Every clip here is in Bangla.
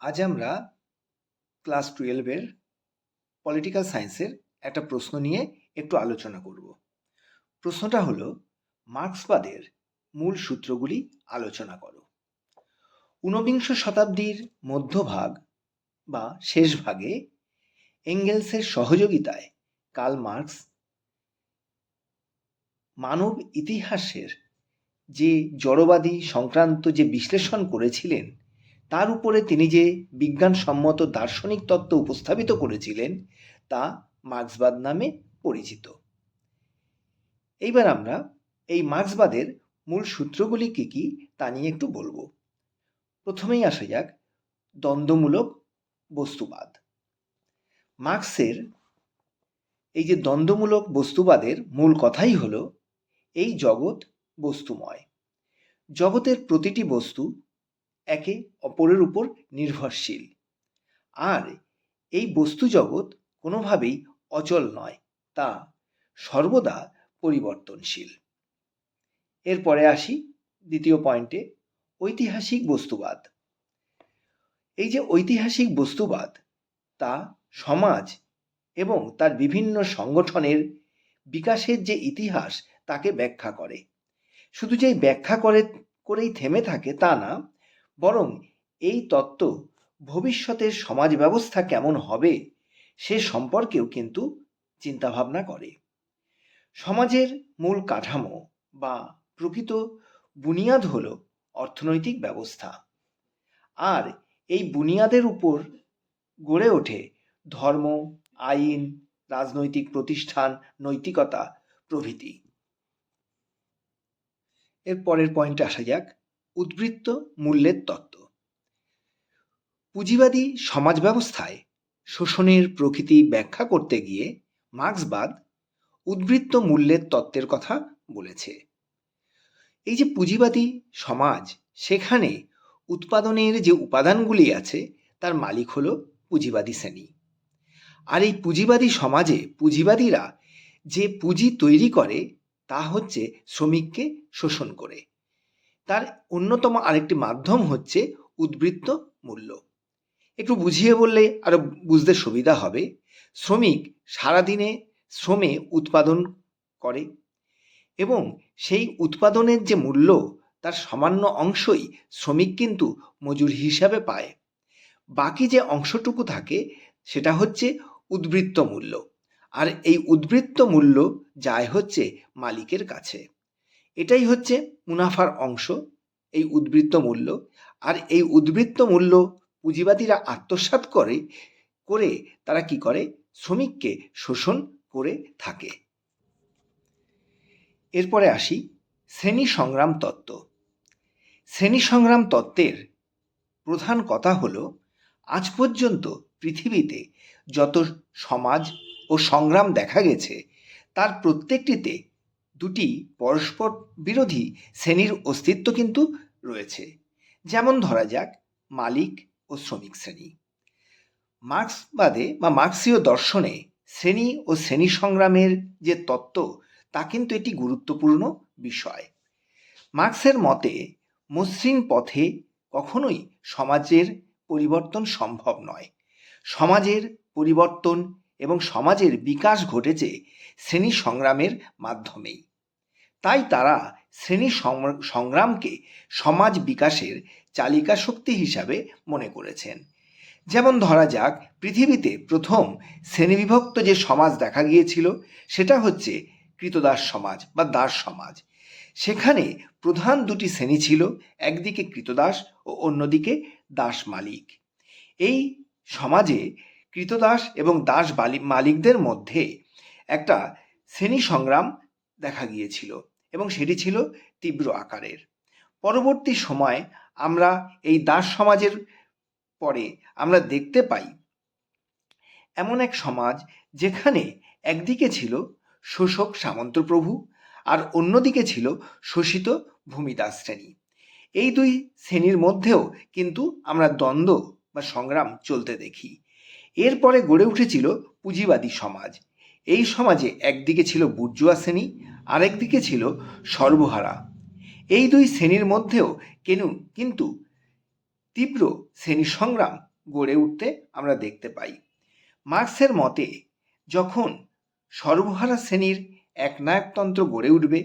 আজ আমরা ক্লাস 12-এর পলিটিক্যাল সায়েন্সের একটা প্রশ্ন নিয়ে একটু আলোচনা করব। প্রশ্নটা হলো, মার্ক্সবাদের মূল সূত্রগুলি আলোচনা করো। ঊনবিংশ শতাব্দীর মধ্যভাগ বা শেষ ভাগে এঙ্গেলসের সহযোগিতায় কার্ল মার্ক্স মানব ইতিহাসের যে জড়বাদী সংক্রান্ত যে বিশ্লেষণ করেছিলেন, তার উপরে তিনি যে বিজ্ঞানসম্মত দার্শনিক তত্ত্ব উপস্থাপিত করেছিলেন তা মার্ক্সবাদ নামে পরিচিত। এইবার আমরা এই মার্ক্সবাদের মূল সূত্রগুলি কী কী তা নিয়ে একটু বলবো। প্রথমেই আসা যাক দ্বন্দ্বমূলক বস্তুবাদ। মার্ক্সের এই যে দ্বন্দ্বমূলক বস্তুবাদের মূল কথাই হলো, এই জগৎ বস্তুময়। জগতের প্রতিটি বস্তু একে অপরের উপর নির্ভরশীল, আর এই বস্তু জগৎ কোনোভাবেই অচল নয়, তা সর্বদা পরিবর্তনশীল। এরপরে আসি দ্বিতীয় পয়েন্টে, ঐতিহাসিক বস্তুবাদ। এই যে ঐতিহাসিক বস্তুবাদ, তা সমাজ এবং তার বিভিন্ন সংগঠনের বিকাশের যে ইতিহাস তাকে ব্যাখ্যা করে। শুধু যে ব্যাখ্যা করেই থেমে থাকে তা না, বরং এই তত্ত্ব ভবিষ্যতের সমাজ ব্যবস্থা কেমন হবে সে সম্পর্কেও কিন্তু চিন্তাভাবনা করে। সমাজের মূল কাঠামো বা প্রকৃত বুনিয়াদ হল অর্থনৈতিক ব্যবস্থা, আর এই বুনিয়াদের উপর গড়ে ওঠে ধর্ম, আইন, রাজনৈতিক প্রতিষ্ঠান, নৈতিকতা প্রভৃতি। এর পরের পয়েন্টে আসা যাক উদ্বৃত্ত মূল্যের তত্ত্ব। পুঁজিবাদী সমাজ ব্যবস্থায় শোষণের প্রকৃতি ব্যাখ্যা করতে গিয়ে মার্ক্সবাদ উদ্বৃত্ত মূল্যের তত্ত্বের কথা বলেছে। এই যে পুঁজিবাদী সমাজ, সেখানে উৎপাদনের যে উপাদানগুলি আছে তার মালিক হলো পুঁজিবাদী শ্রেণী। আর এই পুঁজিবাদী সমাজে পুঁজিবাদীরা যে পুঁজি তৈরি করে তা হচ্ছে শ্রমিককে শোষণ করে। তার অন্যতম আরেকটি মাধ্যম হচ্ছে উদ্বৃত্ত মূল্য। একটু বুঝিয়ে বললে আরো বুঝতে সুবিধা হবে। শ্রমিক সারাদিনে শ্রমে উৎপাদন করে এবং সেই উৎপাদনের যে মূল্য তার সামান্য অংশই শ্রমিক কিন্তু মজুরি হিসাবে পায়। বাকি যে অংশটুকু থাকে সেটা হচ্ছে উদ্বৃত্ত মূল্য, আর এই উদ্বৃত্ত মূল্য যায় হচ্ছে মালিকের কাছে। এটাই হচ্ছে মুনাফার অংশ, এই উদ্বৃত্ত মূল্য। আর এই উদ্বৃত্ত মূল্য পুঁজিবাদীরা আত্মসাৎ করে তারা কি করে, শ্রমিককে শোষণ করে থাকে। এরপরে আসি শ্রেণী সংগ্রাম তত্ত্ব। শ্রেণী সংগ্রাম তত্ত্বের প্রধান কথা হলো, আজ পর্যন্ত পৃথিবীতে যত সমাজ ও সংগ্রাম দেখা গেছে তার প্রত্যেকটিতে দুটি পরস্পর বিরোধী শ্রেণীর অস্তিত্ব কিন্তু রয়েছে। যেমন ধরা যাক মালিক ও শ্রমিক শ্রেণী। মার্ক্সবাদে বা মার্ক্সীয় দর্শনে শ্রেণী ও শ্রেণী সংগ্রামের যে তত্ত্ব তা কিন্তু একটি গুরুত্বপূর্ণ বিষয়। মার্ক্সের মতে মসৃণ পথে কখনোই সমাজের পরিবর্তন সম্ভব নয়। সমাজের পরিবর্তন এবং সমাজের বিকাশ ঘটেছে শ্রেণী সংগ্রামের মাধ্যমেই। তাই তারা শ্রেণী সংগ্রামকে সমাজ বিকাশের চালিকা শক্তি হিসাবে মনে করেছেন। যেমন ধরা যাক, পৃথিবীতে প্রথম শ্রেণীবিভক্ত যে সমাজ দেখা গিয়েছিল সেটা হচ্ছে কৃতদাস সমাজ বা দাস সমাজ। সেখানে প্রধান দুটি শ্রেণী ছিল, একদিকে কৃতদাস ও অন্যদিকে দাস মালিক। এই সমাজে কৃতদাস এবং দাস মালিকদের মধ্যে একটা শ্রেণী সংগ্রাম দেখা গিয়েছিল এবং সেটি ছিল তীব্র আকারের। পরবর্তী সময় আমরা এই দাস সমাজের পরে আমরা দেখতে পাই এমন এক সমাজ যেখানে একদিকে ছিল শোষক সামন্তপ্রভু আর অন্যদিকে ছিল শোষিত ভূমিদাস শ্রেণী। এই দুই শ্রেণীর মধ্যেও কিন্তু আমরা দ্বন্দ্ব বা সংগ্রাম চলতে দেখি। এরপরে গড়ে উঠেছিল পুঁজিবাদী সমাজ। এই সমাজে একদিকে ছিল বুর্জুয়া শ্রেণী, আরেকদিকে ছিল সর্বহারা। এই দুই শ্রেণীর মধ্যেও কিন্তু তীব্র শ্রেণী সংগ্রাম গড়ে উঠতে আমরা দেখতে পাই। মার্ক্সের মতে যখন সর্বহারা শ্রেণীর একনায়কতন্ত্র গড়ে উঠবে,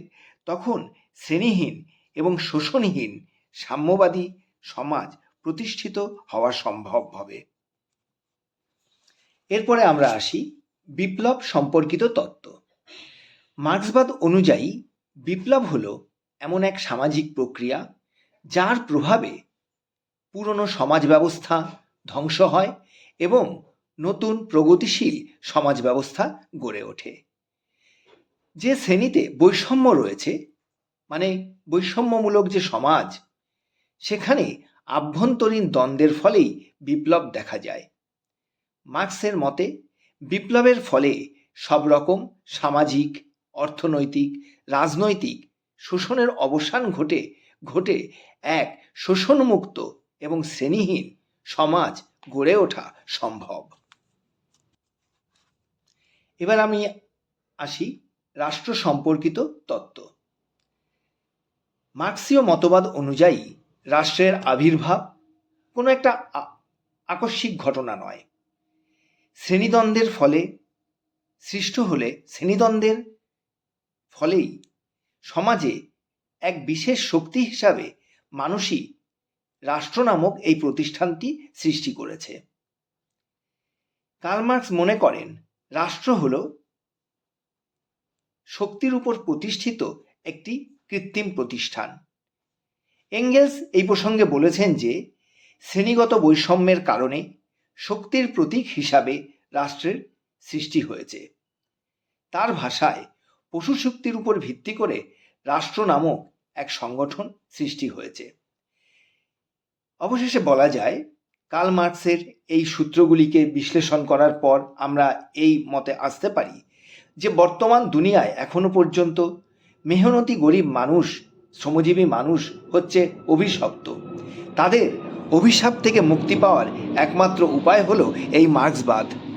তখন শ্রেণীহীন এবং শোষণহীন সাম্যবাদী সমাজ প্রতিষ্ঠিত হওয়া সম্ভব হবে। এরপরে আমরা আসি বিপ্লব সম্পর্কিত তত্ত্ব। মার্ক্সবাদ অনুযায়ী বিপ্লব হলো এমন এক সামাজিক প্রক্রিয়া যার প্রভাবে পুরনো সমাজ ব্যবস্থা ধ্বংস হয় এবং নতুন প্রগতিশীল সমাজ ব্যবস্থা গড়ে ওঠে। যে শ্রেণীতে বৈষম্য রয়েছে, মানে বৈষম্যমূলক যে সমাজ, সেখানে আভ্যন্তরীণ দ্বন্দ্বের ফলেই বিপ্লব দেখা যায়। মার্ক্সের মতে বিপ্লবের ফলে সব রকম সামাজিক, অর্থনৈতিক, রাজনৈতিক শোষণের অবসান ঘটে এক শোষণমুক্ত এবং শ্রেণীহীন সমাজ গড়ে ওঠা সম্ভব। এবার আমি আসি রাষ্ট্র সম্পর্কিত তত্ত্ব। মার্ক্সীয় মতবাদ অনুযায়ী রাষ্ট্রের আবির্ভাব কোনো একটা আকস্মিক ঘটনা নয়। শ্রেণীদ্বন্দ্বের ফলেই সমাজে এক বিশেষ শক্তি হিসাবে মানুষই রাষ্ট্র নামক এই প্রতিষ্ঠানটি সৃষ্টি করেছে। কার্ল মার্ক্স মনে করেন রাষ্ট্র হল শক্তির উপর প্রতিষ্ঠিত একটি কৃত্রিম প্রতিষ্ঠান। এঙ্গেলস এই প্রসঙ্গে বলেছেন যে শ্রেণীগত বৈষম্যের কারণে শক্তির প্রতীক হিসাবে রাষ্ট্রের সৃষ্টি হয়েছে। তার ভাষায় পশু শক্তির উপর ভিত্তি করে রাষ্ট্র নামক এক সংগঠন সৃষ্টি হয়েছে। অবশেষে বলা যায়, কার্ল মার্ক্সের এই সূত্রগুলিকে বিশ্লেষণ করার পর আমরা এই মতে আসতে পারি যে বর্তমান দুনিয়ায় এখনো পর্যন্ত মেহনতি গরিব মানুষ, শ্রমজীবী মানুষ হচ্ছে অভিশপ্ত। তাদের অভিশাপ থেকে মুক্তি পাওয়ার একমাত্র উপায় হলো এই মার্ক্সবাদ।